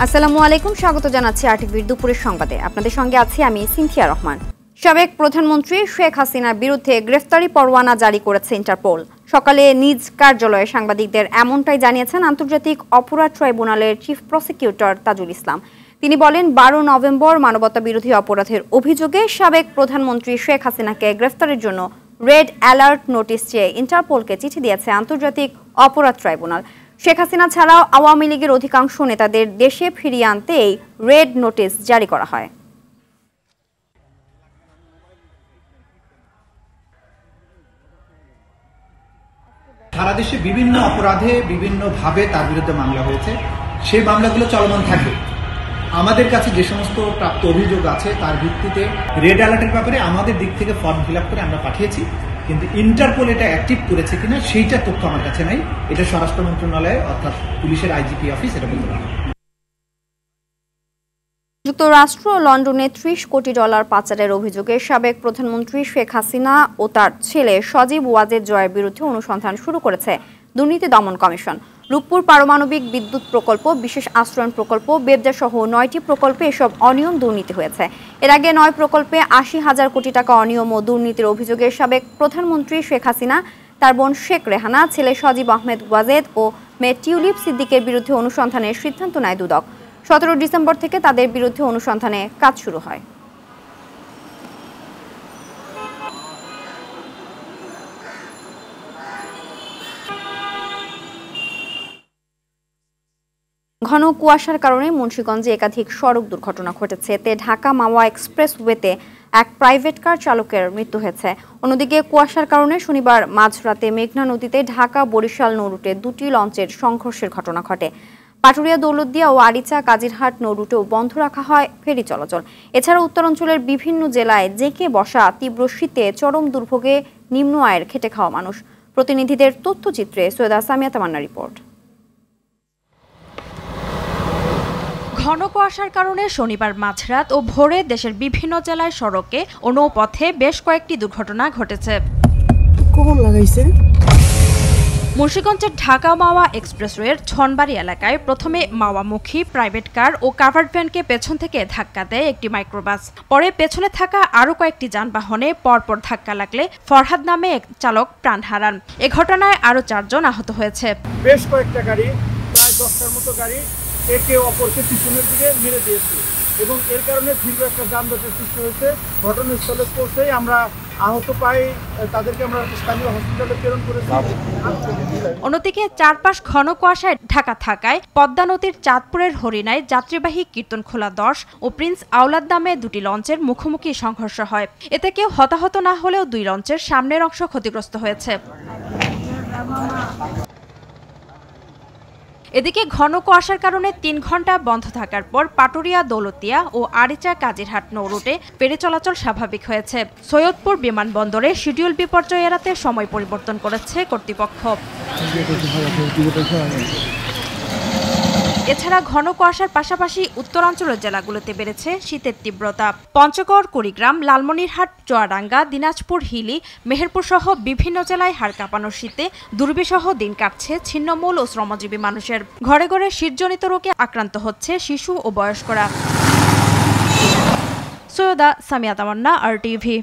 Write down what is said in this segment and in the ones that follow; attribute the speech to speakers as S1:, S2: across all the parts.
S1: আসসালামু আলাইকুম, স্বাগত জানাচ্ছি আরটিভির দুপুরের সংবাদে। আপনাদের সঙ্গে আছি আমি সিনথিয়া রহমান। সাবেক প্রধানমন্ত্রী শেখ হাসিনার বিরুদ্ধে গ্রেফতারি পরোয়ানা জারি করেছে ইন্টারপোল। সকালে নিজ কার্যালয়ে সাংবাদিকদের এমনটাই জানিয়েছেন আন্তর্জাতিক অপরাধ ট্রাইব্যুনালের চিফ প্রসিকিউটর তাজুল ইসলাম। তিনি বলেন, 12 নভেম্বর মানবতা বিরোধী অপরাধের অভিযোগে সাবেক প্রধানমন্ত্রী শেখ হাসিনাকে গ্রেফতারের জন্য রেড অ্যালার্ট নোটিশ চেয়ে ইন্টারপোলকে চিঠি দিয়েছে আন্তর্জাতিক অপরাধ ট্রাইব্যুনাল। শেখ হাসিনা ছাড়াও আওয়ামী লীগের অধিকাংশ নেতাদের দেশে ফিরিয়ে আনতে এই রেড নোটিশ জারি করা হয়।
S2: সারা দেশে বিভিন্ন অপরাধে বিভিন্নভাবে তার বিরুদ্ধে মামলা হয়েছে, সেই মামলাগুলো চলমান থাকবে। আমাদের কাছে যে সমস্ত প্রাপ্ত অভিযোগ আছে তার ভিত্তিতে রেড অ্যালার্টের ব্যাপারে আমাদের দিক থেকে ফর্ম ফিল আপ করে আমরা পাঠিয়েছি, কিন্তু ইন্টারপোল এটা অ্যাক্টিভ করেছে কিনা সেইটা তথ্য আমার কাছে নাই। এটা স্বরাষ্ট্র মন্ত্রণালয় অর্থাৎ পুলিশের আইজিপি অফিস এটা বলতে পারে।
S1: যুক্তরাষ্ট্র লন্ডনে $30 কোটি পাচারের অভিযোগে সাবেক প্রধানমন্ত্রী শেখ হাসিনা ও তার ছেলে সজীব ওয়াজেদ জয়ের বিরুদ্ধে অনুসন্ধান শুরু করেছে দুর্নীতি দমন কমিশন। রূপপুর পারমাণবিক বিদ্যুৎ প্রকল্প, বিশেষ আশ্রয়ণ প্রকল্প, বেবজা সহ 9টি প্রকল্পে এসব অনিয়ম দুর্নীতি হয়েছে। এর আগে 9 প্রকল্পে 80,000 কোটি টাকা অনিয়ম ও দুর্নীতির অভিযোগে সাবেক প্রধানমন্ত্রী শেখ হাসিনা, তার বোন শেখ রেহানা, ছেলে সজীব আহমেদ ওয়াজেদ ও মেয়ে টিউলিপ সিদ্দিকের বিরুদ্ধে অনুসন্ধানের সিদ্ধান্ত নেয় দুদক। 17 ডিসেম্বর থেকে তাদের বিরুদ্ধে অনুসন্ধানে কাজ শুরু হয়। ঘন কুয়াশার কারণে মুন্সিগঞ্জে একাধিক সড়ক দুর্ঘটনা ঘটেছে। এতে ঢাকা মাওয়া এক্সপ্রেসওয়েতে এক প্রাইভেট কার চালকের মৃত্যু হয়েছে। অন্যদিকে কুয়াশার কারণে শনিবার মাঝরাতে মেঘনা নদীতে ঢাকা বরিশাল নৌরুটে 2টি লঞ্চের সংঘর্ষের ঘটনা ঘটে। পাটুরিয়া, দৌলতদিয়া ও আরিচা কাজিরহাট নৌরুটেও বন্ধ রাখা হয় ফেরি চলাচল। এছাড়া উত্তরাঞ্চলের বিভিন্ন জেলায় জেঁকে বসা তীব্র শীতে চরম দুর্ভোগে নিম্ন আয়ের খেটে খাওয়া মানুষ। প্রতিনিধিদের তথ্যচিত্রে সৈয়দা সামিয়া তামান্নার রিপোর্ট।
S3: ঘন কুয়াশার কারণে শনিবার মাঝরাত ও ভোরে দেশের বিভিন্ন জেলায় সড়কে ও নৌপথে বেশ কয়েকটি দুর্ঘটনা ঘটেছে। মুন্সিগঞ্জের ঢাকা মাওয়া এক্সপ্রেসওয়ের ছনবাড়ি এলাকায় প্রথমে মাওয়ামুখী প্রাইভেট কার ও কাভার্ড ভ্যানকে পেছন থেকে ধাক্কা দেয় একটি মাইক্রোবাস। পরে পেছনে থাকা আরও কয়েকটি যানবাহনে পরপর ধাক্কা লাগলে ফরহাদ নামে এক চালক প্রাণ হারান। এ ঘটনায় আরও 4 জন আহত হয়েছে।
S4: বেশ কয়েকটা গাড়ি, প্রায় 10টার মতো গাড়ি একে অপরকে পিছনের দিকে মেরে দিয়েছে এবং এর কারণে দীর্ঘ একটা যানজটের সৃষ্টি হয়েছে। ঘটনাস্থলে পৌঁছেই আমরা আহত পাই, তাদেরকে আমরা স্থানীয় হসপিটালে প্রেরণ করেছি।
S3: অন্যদিকে চারপাশ ঘন কুয়াশায় ঢাকা থাকায় পদ্মা নদীর চাঁদপুরের হরিণায় যাত্রীবাহী কীর্তনখোলা 10 ও প্রিন্স আওলাদ নামে 2টি লঞ্চের মুখোমুখি সংঘর্ষ হয়। এতে কেউ হতাহত না হলেও 2 লঞ্চের সামনের অংশ ক্ষতিগ্রস্ত হয়েছে। এদিকে ঘন কুয়াশার কারণে 3 ঘন্টা বন্ধ থাকার পর পাটুরিয়া, দৌলতদিয়া ও আরিচা কাজিরহাট নৌরুটে ফেরি চলাচল স্বাভাবিক হয়েছে। সৈয়দপুর বিমানবন্দরে শিডিউল বিপর্যয় এড়াতে সময় পরিবর্তন করেছে কর্তৃপক্ষ। এছাড়া ঘন কুয়াশার পাশাপাশি উত্তরাঞ্চলের জেলাগুলোতে বেড়েছে শীতের তীব্রতা। পঞ্চগড়, কুড়িগ্রাম, লালমনিরহাট, চুয়াডাঙ্গা, দিনাজপুর, হিলি, মেহেরপুর সহ বিভিন্ন জেলায় হাড় কাঁপানো শীতে দুর্বিষহ দিন কাটছে ছিন্নমূল ও শ্রমজীবী মানুষের। ঘরে ঘরে শীতজনিত রোগে আক্রান্ত হচ্ছে শিশু ও বয়স্করা। সৈয়দা সামিয়া তামান্না, আরটিভি।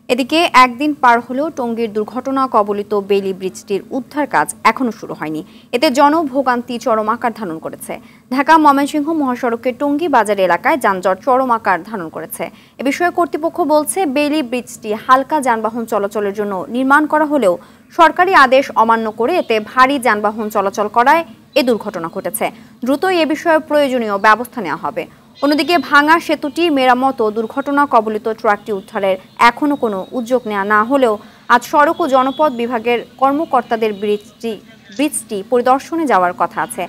S1: এদিকে একদিন পার হলেও টঙ্গীর দুর্ঘটনা কবলিত বেইলি ব্রিজটির উদ্ধার কাজ এখনো শুরু হয়নি। এতে জনভোগান্তি চরম আকার ধারণ করেছে। ঢাকা ময়মনসিংহ মহাসড়কের টঙ্গী বাজার এলাকায় যানজট চরম আকার ধারণ করেছে। এ বিষয়ে কর্তৃপক্ষ বলছে, বেইলি ব্রিজটি হালকা যানবাহন চলাচলের জন্য নির্মাণ করা হলেও সরকারি আদেশ অমান্য করে এতে ভারী যানবাহন চলাচল করায় এ দুর্ঘটনা ঘটেছে। দ্রুতই এ বিষয়ে প্রয়োজনীয় ব্যবস্থা নেওয়া হবে। অন্যদিকে ভাঙা সেতুটি মেরামত ও দুর্ঘটনা কবলিত ট্রাকটি উদ্ধারের এখনো কোনো উদ্যোগ নেওয়া না হলেও আজ সড়ক ও জনপথ বিভাগের কর্মকর্তাদের ব্রিজটি পরিদর্শনে যাওয়ার কথা আছে।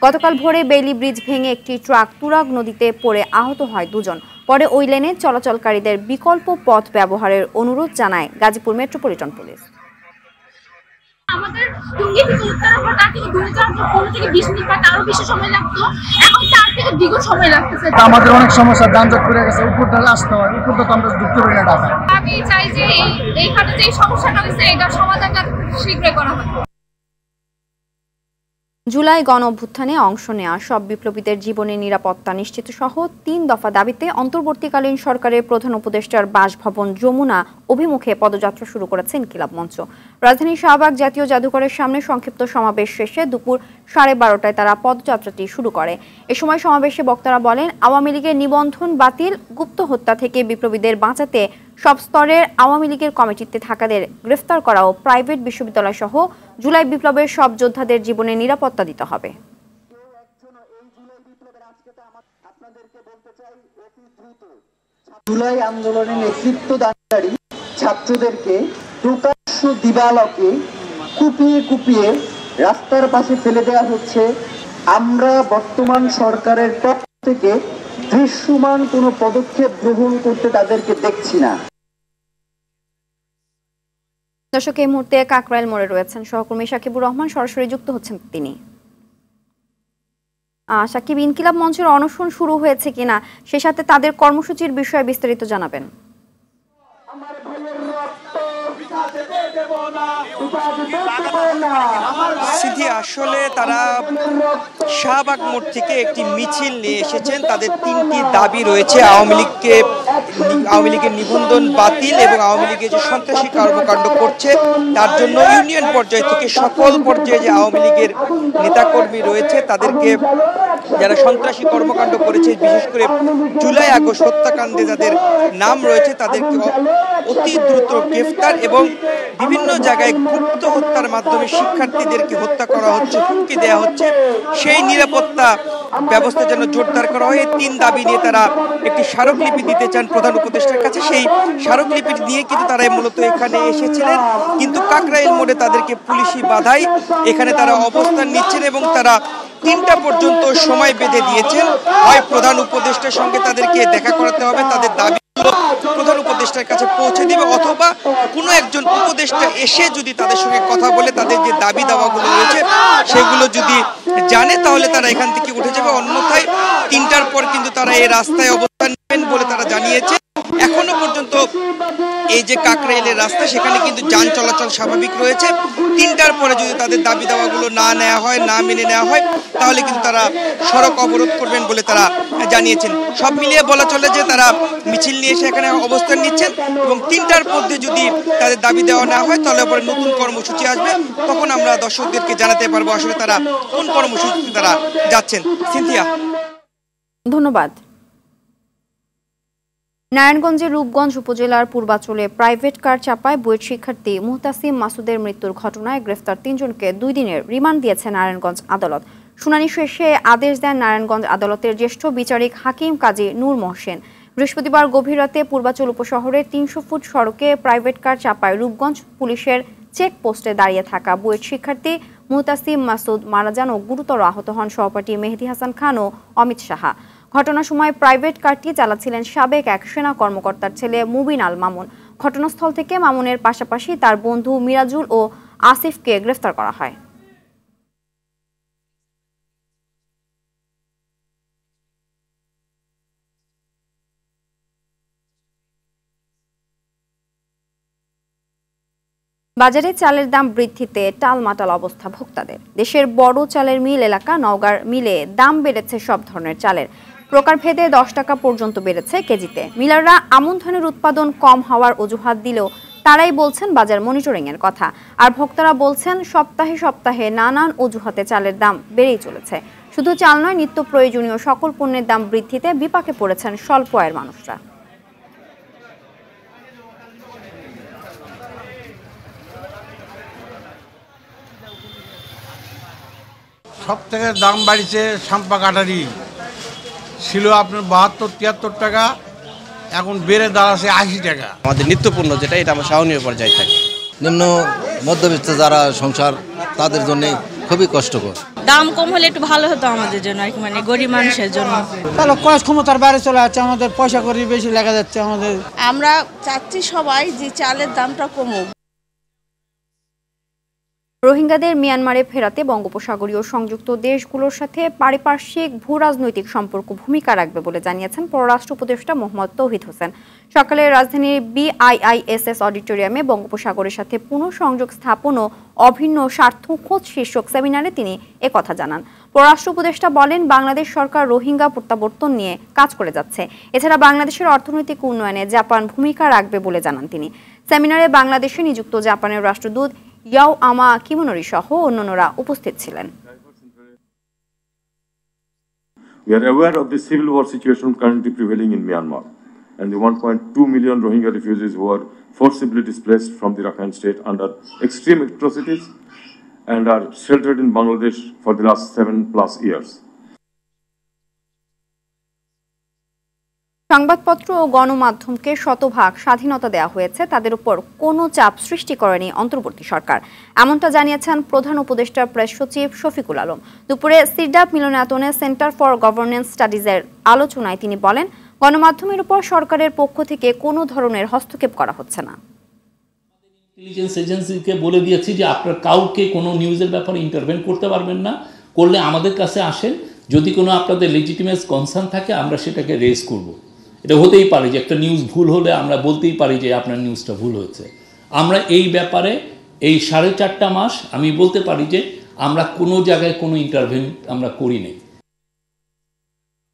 S1: গতকাল ভোরে বেইলি ব্রিজ ভেঙে একটি ট্রাক তুরাগ নদীতে পড়ে আহত হয় 2 জন। পরে ওই লেনে চলাচলকারীদের বিকল্প পথ ব্যবহারের অনুরোধ জানায় গাজীপুর মেট্রোপলিটন পুলিশ।
S5: আমাদের টঙ্গী থেকে উত্তরাখণ্ড থেকে দূরে যাওয়ার জন্য 15 থেকে 20 মিনিট বা আরো বেশি সময় লাগতো, এখন 4 থেকে দ্বিগুণ সময় লাগতেছে।
S4: আমাদের অনেক সমস্যা, যানজট পড়ে গেছে, উপরটা আসতে হয়, উপরটা তো আমরা ঢুকতে পারি না ঢাকা।
S5: আমি চাই যে এইখানে যে সমস্যাটা হয়েছে এটার সমাধানটা শীঘ্রই করা হয়।
S1: জুলাই গণ অভ্যুত্থানে অংশ নেওয়া সব বিপ্লবীদের জীবনের নিরাপত্তা নিশ্চিত সহ ৩ দফা দাবিতে অন্তর্বর্তীকালীন সরকারের প্রধান উপদেষ্টার বাসভবন যমুনা অভিমুখে পদযাত্রা শুরু করেছে ইনকিলাব মঞ্চ। রাজধানীর শাহবাগ জাতীয় জাদুঘরের সামনে সংক্ষিপ্ত সমাবেশ শেষে দুপুর 12:30টায় তারা পদযাত্রাটি শুরু করে। এ সময় সমাবেশে বক্তারা বলেন, আওয়ামী লীগের নিবন্ধন বাতিল, গুপ্ত হত্যা থেকে বিপ্লবীদের বাঁচাতে সব স্তরের আওয়ামী লীগের কমিটিতে থাকাদের গ্রেফতার করা ও প্রাইভেট বিশ্ববিদ্যালয় সহ জুলাই বিপ্লবের সব যোদ্ধাদের জীবনে নিরাপত্তা দিতে হবে।
S6: জুলাই আন্দোলনের নেতৃত্ব দানকারী ছাত্রদেরকে প্রকাশ্য দিবালোকে কুপিয়ে কুপিয়ে রাস্তার পাশে ফেলে দেওয়া হচ্ছে। আমরা বর্তমান সরকারের পক্ষ থেকে দৃশ্যমান কোনো পদক্ষেপ গ্রহণ করতে তাদেরকে দেখছি না।
S1: দর্শক, এই মুহূর্তে কাকরাইল মোড়ে রয়েছেন সহকর্মী সাকিবুর রহমান, সরাসরি যুক্ত হচ্ছেন তিনি। সাকিব, ইনকিলাব মঞ্চের অনশন শুরু হয়েছে কিনা, সে সাথে তাদের কর্মসূচির বিষয়ে বিস্তারিত জানাবেন।
S7: সিদ্ধি, আসলে তারা শাহবাগ মোড় থেকে একটি মিছিল নিয়ে এসেছেন। তাদের 3টি দাবি রয়েছে: আওয়ামী লীগের নিবন্ধন বাতিল এবং আওয়ামী লীগের যে সন্ত্রাসী কর্মকাণ্ড করছে তার জন্য ইউনিয়ন পর্যায় থেকে সকল পর্যায়ে যে আওয়ামী লীগের নেতাকর্মী রয়েছে তাদেরকে, যারা সন্ত্রাসী কর্মকাণ্ড করেছে, বিশেষ করে জুলাই আগস্ট হত্যাকাণ্ডে যাদের নাম রয়েছে তাদেরকে অতি দ্রুত গ্রেফতার এবং বিভিন্ন জায়গায় গুপ্ত হত্যার মাধ্যমে শিক্ষার্থীদেরকে হত্যা করা হচ্ছে, হুমকি দেওয়া হচ্ছে, সেই নিরাপত্তা ব্যবস্থা যেন জোরদার করা হয়। 3 দাবি নিয়ে তারা একটি স্মারকলিপি দিতে চান প্রধান উপদেষ্টার কাছে। সেই স্মারকলিপি নিয়ে কিন্তু তারা মূলত এখানে এসেছিলেন, কিন্তু কাকরাইল মোড়ে তাদেরকে পুলিশি বাধায় এখানে তারা অবস্থান নিচ্ছেন এবং তারা 3টা পর্যন্ত সময় বেঁধে দিয়েছেন। হয় প্রধান উপদেষ্টার সঙ্গে তাদেরকে দেখা করাতে হবে, তাদের দাবি প্রধান উপদেষ্টার কাছে পৌঁছে দিবে, অথবা কোনো একজন উপদেষ্টা এসে যদি তাদের সঙ্গে কথা বলে তাদের যে দাবি দাওয়াগুলো রয়েছে সেগুলো যদি জানে তাহলে তারা এখান থেকে উঠে যাবে। অন্যথায় 3টার পর কিন্তু তারা এই রাস্তায় অবস্থান নেবেন বলে তারা জানিয়েছে। এখনো পর্যন্ত এই যে কাকরাইলের রাস্তা সেখানে কিন্তু যান চলাচল স্বাভাবিক রয়েছে। 3টার পরে যদি তাদের দাবি দাওয়াগুলো না নেওয়া হয়, না মেনে নেওয়া হয়, তাহলে কিন্তু তারা সড়ক অবরোধ করবেন বলে তারা জানিয়েছেন। সব মিলিয়ে বলা চলে যে তারা মিছিল নিয়ে এসে এখানে অবস্থান নিচ্ছেন এবং 3টার মধ্যে যদি তাদের দাবি দেওয়া না হয় তাহলে পরে নতুন কর্মসূচি আসবে, তখন আমরা দর্শকদেরকে জানাতে পারবো আসলে তারা কোন কর্মসূচিতে তারা যাচ্ছেন। সিনথিয়া,
S1: ধন্যবাদ। নারায়ণগঞ্জের রূপগঞ্জ উপজেলার পূর্বাচলে প্রাইভেট কার চাপায় বুয়েট শিক্ষার্থী মুহতাসিম মাসুদের মৃত্যুর ঘটনায় গ্রেফতার 3 জনকে 2 দিনের রিমান্ড দিয়েছে নারায়ণগঞ্জ আদালত। শুনানি শেষে আদেশ দেন নারায়ণগঞ্জ আদালতের জ্যেষ্ঠ বিচারিক হাকিম কাজী নূর মোহসেন। বৃহস্পতিবার গভীর রাতে পূর্বাচল উপশহরের 300 ফুট সড়কে প্রাইভেট কার চাপায় রূপগঞ্জ পুলিশের চেক পোস্টে দাঁড়িয়ে থাকা বুয়েট শিক্ষার্থী মুহতাসিম মাসুদ মারা যান ও গুরুতর আহত হন সহপাঠী মেহেদী হাসান খান ও অমিত সাহা। ঘটনার সময় প্রাইভেট কারটি চালাচ্ছিলেন সাবেক এক সেনা কর্মকর্তার ছেলে মুবিন আল মামুন। ঘটনাস্থল থেকে মামুনের পাশাপাশি তার বন্ধু মিরাজুল ও আসিফকে গ্রেফতার করা হয়। বাজারে চালের দাম বৃদ্ধিতে টালমাটাল অবস্থা ভোক্তাদের। দেশের বড় চালের মিল এলাকা নওগাঁর মিলে দাম বেড়েছে সব ধরনের চালের, প্রকারভেদে 10 টাকা পর্যন্ত বেড়েছে কেজিতে। মিলাররা আমন ধানের উৎপাদন কম হওয়ার অজুহাত দিলেও তারাই বলছেন বাজার মনিটরিং এর কথা। আর ভোক্তারা বলছেন সপ্তাহে সপ্তাহে নানান অজুহাতে চালের দাম বেড়েই চলেছে। শুধু চাল নয়, নিত্য প্রয়োজনীয় সকল পণ্যের দাম বৃদ্ধিতে বিপাকে পড়েছেন স্বল্প আয়ের মানুষরা।
S8: সব থেকে দাম বাড়িছে সাম্পা কাটারি, ছিল আপনার 72-73 টাকা, এখন বেড়ে দাঁড়াচ্ছে 80 টাকা।
S9: আমাদের নিত্যপণ্য যেটা, এটা আমার সহনীয় পর্যায়ে থাকে।
S10: নিম্ন মধ্যবিত্ত যারা সংসার তাদের জন্য খুবই কষ্টকর।
S11: দাম কম হলে একটু ভালো হতো আমাদের জন্য, আর কি মানে গরিব মানুষের জন্য।
S12: তাহলে ক্রয় ক্ষমতার বাইরে চলে যাচ্ছে, আমাদের পয়সা করি বেশি লেগে যাচ্ছে আমাদের।
S11: আমরা চাচ্ছি সবাই যে চালের দামটা কমুক।
S1: রোহিঙ্গাদের মিয়ানমারে ফেরাতে বঙ্গোপসাগরীয় সংযুক্ত দেশগুলোর সাথে পারিপার্শ্বিক ভূ-রাজনৈতিক সম্পর্ক ভূমিকা রাখবে বলে জানিয়েছেন পররাষ্ট্র উপদেষ্টা মোহাম্মদ তৌহিদ হোসেন। সকালে রাজধানীর BIISS অডিটোরিয়ামে বঙ্গোপসাগরের সাথে পুনঃসংযোগ স্থাপন ও অভিন্ন স্বার্থ খোঁজ শীর্ষক সেমিনারে তিনি একথা জানান। পররাষ্ট্র উপদেষ্টা বলেন, বাংলাদেশ সরকার রোহিঙ্গা প্রত্যাবর্তন নিয়ে কাজ করে যাচ্ছে। এছাড়া বাংলাদেশের অর্থনৈতিক উন্নয়নে জাপান ভূমিকা রাখবে বলে জানান তিনি। সেমিনারে বাংলাদেশে নিযুক্ত জাপানের রাষ্ট্রদূত ইয়াও আমা কিমোনোরি সহ অন্যান্যরা উপস্থিত ছিলেন।
S13: We are aware of the civil war situation currently prevailing in Myanmar and the 1.2 million Rohingya refugees who are forcibly displaced from the Rakhine state under extreme atrocities and are sheltered in Bangladesh for the last 7+ years.
S1: সংবাদপত্র ও গণমাধ্যমকে শতভাগ স্বাধীনতা দেওয়া হয়েছে, তাদের উপর কোনো চাপ সৃষ্টি করেনি অন্তর্বর্তী সরকার, এমনটা জানিয়েছেন প্রধান উপদেষ্টা প্রেস সচিব শফিকুল আলম। দুপুরে সিডাপ মিলনায়তনে সেন্টার ফর গভর্নেন্স স্টাডিজের আলোচনায় তিনি বলেন, গণমাধ্যমের উপর সরকারের পক্ষ থেকে কোনো ধরনের হস্তক্ষেপ করা হচ্ছে না।
S14: ইন্টেলিজেন্স এজেন্সিকে বলে দিয়েছি যে আপনারা কাউকে কোনো নিউজের ব্যাপারে ইন্টারভেন করতে পারবেন না, করলে আমাদের কাছে আসেন, যদি কোনো আপনাদের লেজিটিমেট কনসার্ন থাকে আমরা সেটাকে রেজ করব। এটা হতেই পারে যে একটা নিউজ ভুল হলে আমরা বলতেই পারি যে আপনার নিউজটা ভুল হয়েছে। আমরা এই ব্যাপারে এই 4.5 মাস আমি বলতে পারি যে আমরা কোনো জায়গায় কোনো ইন্টারভেন আমরা করিনি।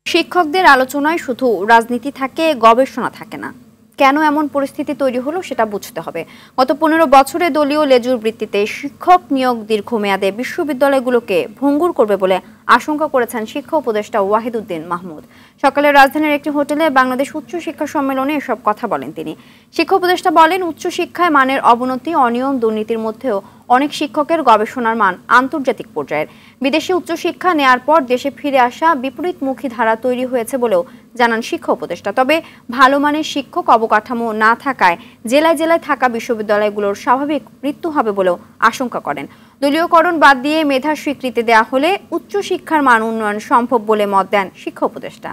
S1: শিক্ষকদের আলোচনায় শুধু রাজনীতি থাকে, গবেষণা থাকে না। কেন এমন পরিস্থিতি তৈরি হলো সেটা বুঝতে হবে। গত 15 বছরে দলীয় লেজুর ভিত্তিতে শিক্ষক নিয়োগ দীর্ঘমেয়াদে বিশ্ববিদ্যালয়গুলোকে ভঙ্গুর করবে বলে আশঙ্কা করেছেন শিক্ষা উপদেষ্টা ওয়াহিদুদ্দিন মাহমুদ। সকালে রাজধানীর একটি হোটেলে বাংলাদেশ উচ্চ শিক্ষা সম্মেলনে এসব কথা বলেন তিনি। শিক্ষা উপদেষ্টা বলেন, উচ্চশিক্ষায় মানের অবনতি, অনিয়ম, দুর্নীতির মধ্যেও অনেক শিক্ষকের গবেষণার মান আন্তর্জাতিক পর্যায়ের। বিদেশে উচ্চশিক্ষা নেয়ার পর দেশে ফিরে আসা বিপরীতমুখী ধারা তৈরি হয়েছে বলেও জানান শিক্ষা উপদেষ্টা। তবে ভালো মানের শিক্ষক অবকাঠামো না থাকায় জেলায় জেলায় থাকা বিশ্ববিদ্যালয়গুলোর স্বাভাবিক মৃত্যু হবে বলেও আশঙ্কা করেন। দলীয়করণ বাদ দিয়ে মেধা স্বীকৃতি দেয়া হলে উচ্চশিক্ষার মান উন্নয়ন সম্ভব বলে মত দেন শিক্ষা উপদেষ্টা।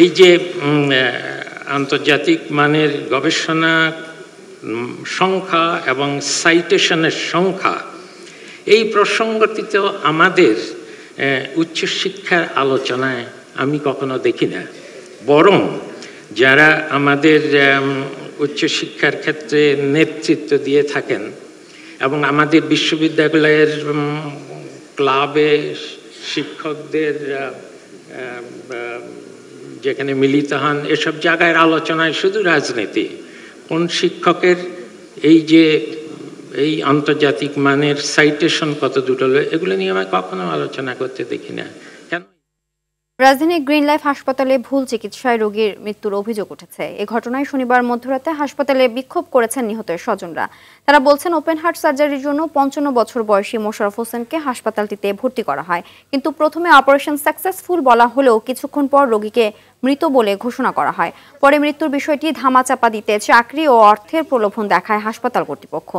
S15: এই যে আন্তর্জাতিক মানের গবেষণা সংখ্যা এবং সাইটেশনের সংখ্যা, এই প্রসঙ্গটিতে আমাদের উচ্চশিক্ষার আলোচনায় আমি কখনো দেখি না। বরং যারা আমাদের উচ্চশিক্ষার ক্ষেত্রে নেতৃত্ব দিয়ে থাকেন এবং আমাদের বিশ্ববিদ্যালয়ের ক্লাবে শিক্ষকদের যেখানে মিলিত হন, এসব জায়গায় আলোচনায় শুধু রাজনীতি, কোন শিক্ষকের এই আন্তর্জাতিক মানের সাইটেশন কত দুটো, এগুলো নিয়ে আমি কখনো আলোচনা করতে দেখি না।
S1: রাজধানীর গ্রিন লাইফ হাসপাতালে ভুল চিকিৎসায় রোগীর মৃত্যুর অভিযোগ উঠেছে। এ ঘটনায় শনিবার মধ্যরাতে হাসপাতালে বিক্ষোভ করেছেন নিহতের স্বজনরা। তারা বলছেন, ওপেন হার্ট সার্জারির জন্য 55 বছর বয়সী মোশাররফ হোসেনকে হাসপাতালটিতে ভর্তি করা হয়, কিন্তু প্রথমে অপারেশন সাকসেসফুল বলা হলেও কিছুক্ষণ পর রোগীকে মৃত বলে ঘোষণা করা হয়। পরে মৃত্যুর বিষয়টি ধামাচাপা দিতে চাকরি ও অর্থের প্রলোভন দেখায় হাসপাতাল কর্তৃপক্ষ।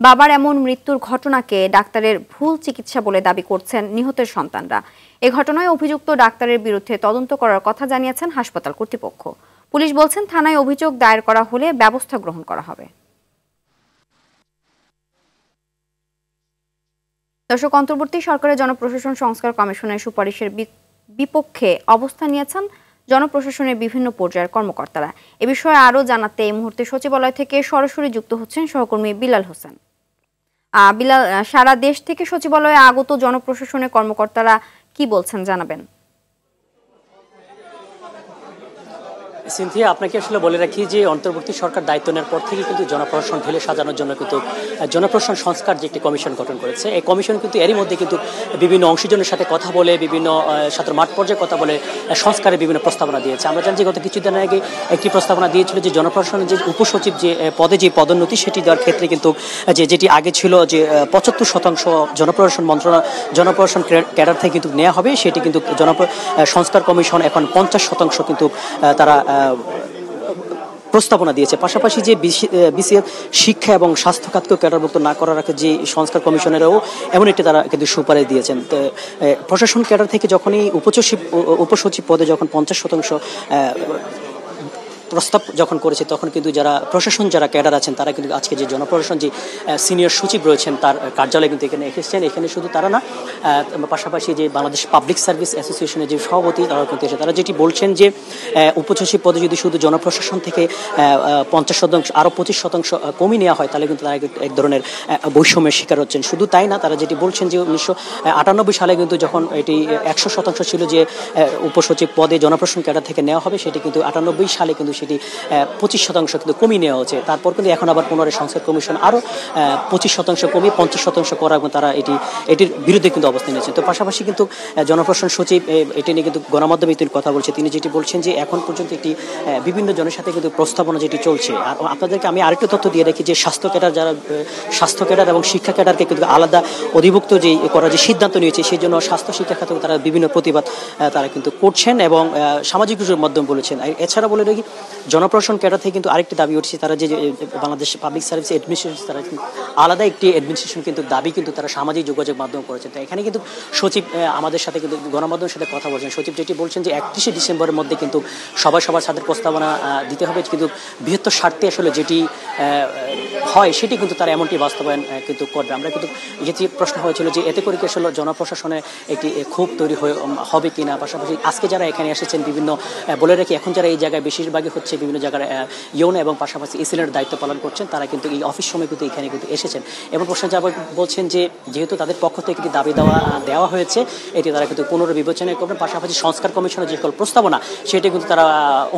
S1: বাবার এমন মৃত্যুর ঘটনাকে ডাক্তারের ভুল চিকিৎসা বলে দাবি করছেন নিহতের সন্তানরা। এ ঘটনায় অভিযুক্ত ডাক্তারের বিরুদ্ধে তদন্ত করার কথা জানিয়েছেন হাসপাতাল কর্তৃপক্ষ। পুলিশ বলছেন, থানায় অভিযোগ দায়ের করা হলে ব্যবস্থা গ্রহণ করা হবে। দর্শক, অন্তর্বর্তী সরকারের জনপ্রশাসন সংস্কার কমিশনের সুপারিশের বিপক্ষে অবস্থান নিয়েছেন জনপ্রশাসনের বিভিন্ন পর্যায়ের কর্মকর্তারা। এ বিষয়ে আরও জানাতে এই মুহূর্তে সচিবালয় থেকে সরাসরি যুক্ত হচ্ছেন সহকর্মী বিলাল হোসেন। বিলাল, সারা দেশ থেকে সচিবালয়ে আগত জনপ্রশাসনের কর্মকর্তারা কি বলছেন জানাবেন।
S16: সিনথিয়া, আপনাকে আসলে বলে রাখি যে অন্তর্বর্তী সরকার দায়িত্ব নেওয়ার পর থেকে কিন্তু জনপ্রশাসন ঢেলে সাজানোর জন্য কিন্তু জনপ্রশাসন সংস্কার যে একটি কমিশন গঠন করেছে। এই কমিশন কিন্তু এরই মধ্যে কিন্তু বিভিন্ন অংশীজনের সাথে কথা বলে, বিভিন্ন ছাত্র মাঠ পর্যায়ে কথা বলে সংস্কারের বিভিন্ন প্রস্তাবনা দিয়েছে। আমরা জানি যে গত কিছুদিন আগে একটি প্রস্তাবনা দিয়েছিল যে জনপ্রশাসনের যে উপসচিব যে পদে যে পদোন্নতি সেটি দেওয়ার ক্ষেত্রে কিন্তু যেটি আগে ছিল যে 75% জনপ্রশাসন ক্যাডার থেকে কিন্তু নেওয়া হবে, সেটি কিন্তু সংস্কার কমিশন এখন 50% কিন্তু তারা প্রস্তাবনা দিয়েছে। পাশাপাশি যে বিসিএস শিক্ষা এবং স্বাস্থ্য খাতকে ক্যাডারভুক্ত না করার আগে যে সংস্কার কমিশনেরও এমন একটি তারা কিন্তু সুপারিশ দিয়েছেন। প্রশাসন ক্যাডার থেকে যখনই উপসচিব পদে যখন 50% প্রস্তাব যখন করেছে তখন কিন্তু যারা প্রশাসন যারা ক্যাডার আছেন তারা কিন্তু আজকে যে জনপ্রশাসন যে সিনিয়র সচিব রয়েছেন তার কার্যালয় কিন্তু এখানে এসেছেন। এখানে শুধু তারা না, পাশাপাশি যে বাংলাদেশ পাবলিক সার্ভিস অ্যাসোসিয়েশনের যে সভাপতি তারা কিন্তু এসে তারা যেটি বলছেন যে উপসচিব পদে যদি শুধু জনপ্রশাসন থেকে 50% আরও 25% কমিয়ে নেওয়া হয় তাহলে কিন্তু তারা এক ধরনের বৈষম্যের শিকার হচ্ছেন। শুধু তাই না, তারা যেটি বলছেন যে 1998 সালে কিন্তু যখন এটি 100% ছিল যে উপসচিব পদে জনপ্রশাসন ক্যাডার থেকে নেওয়া হবে, সেটি কিন্তু 98 সালে কিন্তু সেটি 25% কিন্তু কমিয়ে নেওয়া হয়েছে। তারপর কিন্তু এখন আবার পুনরায় সংসদ কমিশন আরও 25% কমিয়ে 50% করা এবং তারা এটির বিরুদ্ধে কিন্তু অবস্থান নিয়েছেন। তো পাশাপাশি কিন্তু জনপ্রশাসন সচিব এটি নিয়ে কিন্তু গণমাধ্যমে তিনি কথা বলছে। তিনি যেটি বলছেন যে এখন পর্যন্ত একটি বিভিন্ন জনের সাথে কিন্তু প্রস্তাবনা যেটি চলছে। আর আপনাদেরকে আমি আরেকটু তথ্য দিয়ে রাখি যে স্বাস্থ্য ক্যাডার এবং শিক্ষা ক্যাডারকে কিন্তু আলাদা অধিভুক্ত যে করার যে সিদ্ধান্ত নিয়েছে সেই জন্য স্বাস্থ্য শিক্ষা খাতে তারা বিভিন্ন প্রতিবাদ তারা কিন্তু করছেন এবং সামাজিক যোগাযোগের মাধ্যমে বলেছেন। এছাড়া বলে রাখি জনপ্রশাসন ক্যাডার থেকে কিন্তু আরেকটি দাবি উঠছে, তারা যে বাংলাদেশ পাবলিক সার্ভিস অ্যাডমিনিস্ট্রেশন তারা আলাদা একটি অ্যাডমিনিস্ট্রেশন কিন্তু দাবি কিন্তু তারা সামাজিক যোগাযোগ মাধ্যম করেছেন। তো এখানে কিন্তু সচিব আমাদের সাথে কিন্তু গণমাধ্যমের সাথে কথা বলছেন। সচিব যেটি বলছেন যে 31শে ডিসেম্বরের মধ্যে কিন্তু সবার সাথে প্রস্তাবনা দিতে হবে, কিন্তু বৃহত্তর স্বার্থে আসলে যেটি হয় সেটি কিন্তু তারা এমনটি বাস্তবায়ন কিন্তু করবে। আমরা কিন্তু যেটি প্রশ্ন হয়েছিল যে এতে করে কি আসলে জনপ্রশাসনে একটি ক্ষোভ তৈরি হবে কিনা। পাশাপাশি আজকে যারা এখানে এসেছেন বিভিন্ন বলে রাখি এখন যারা এই জায়গায় বেশিরভাগই হচ্ছে বিভিন্ন জায়গায় ইউন এবং পাশাপাশি এসিলের দায়িত্ব পালন করছেন, তারা কিন্তু এই অফিস সময় কিন্তু এখানে কিন্তু এসেছেন এবং প্রশ্ন যারা বলছেন যে যেহেতু তাদের পক্ষ থেকে একটি দাবি দেওয়া হয়েছে এটি তারা কিন্তু পুনর্বিবেচনা করবেন। পাশাপাশি সংস্কার কমিশনের যে সকল প্রস্তাবনা সেটি কিন্তু তারা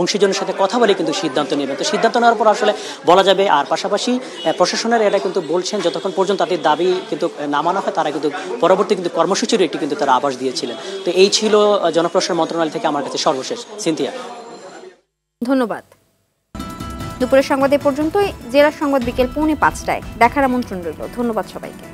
S16: অংশীজনের সাথে কথা বলে কিন্তু সিদ্ধান্ত নেবেন। তো সিদ্ধান্ত নেওয়ার পর আসলে বলা যাবে। আর পাশাপাশি প্রশাসনের এটা কিন্তু বলছেন যতক্ষণ পর্যন্ত তাদের দাবি কিন্তু না মানা হয় তারা কিন্তু পরবর্তী কিন্তু কর্মসূচির একটি কিন্তু তারা আভাস দিয়েছিলেন। তো এই ছিল জনপ্রশাসন মন্ত্রণালয় থেকে আমার কাছে সর্বশেষ। সিনথিয়া,
S1: ধন্যবাদ। দুপুরের সংবাদ এ পর্যন্তই। জেলা সংবাদ বিকেল 4:45টায় দেখার আমন্ত্রণ রইল। ধন্যবাদ সবাইকে।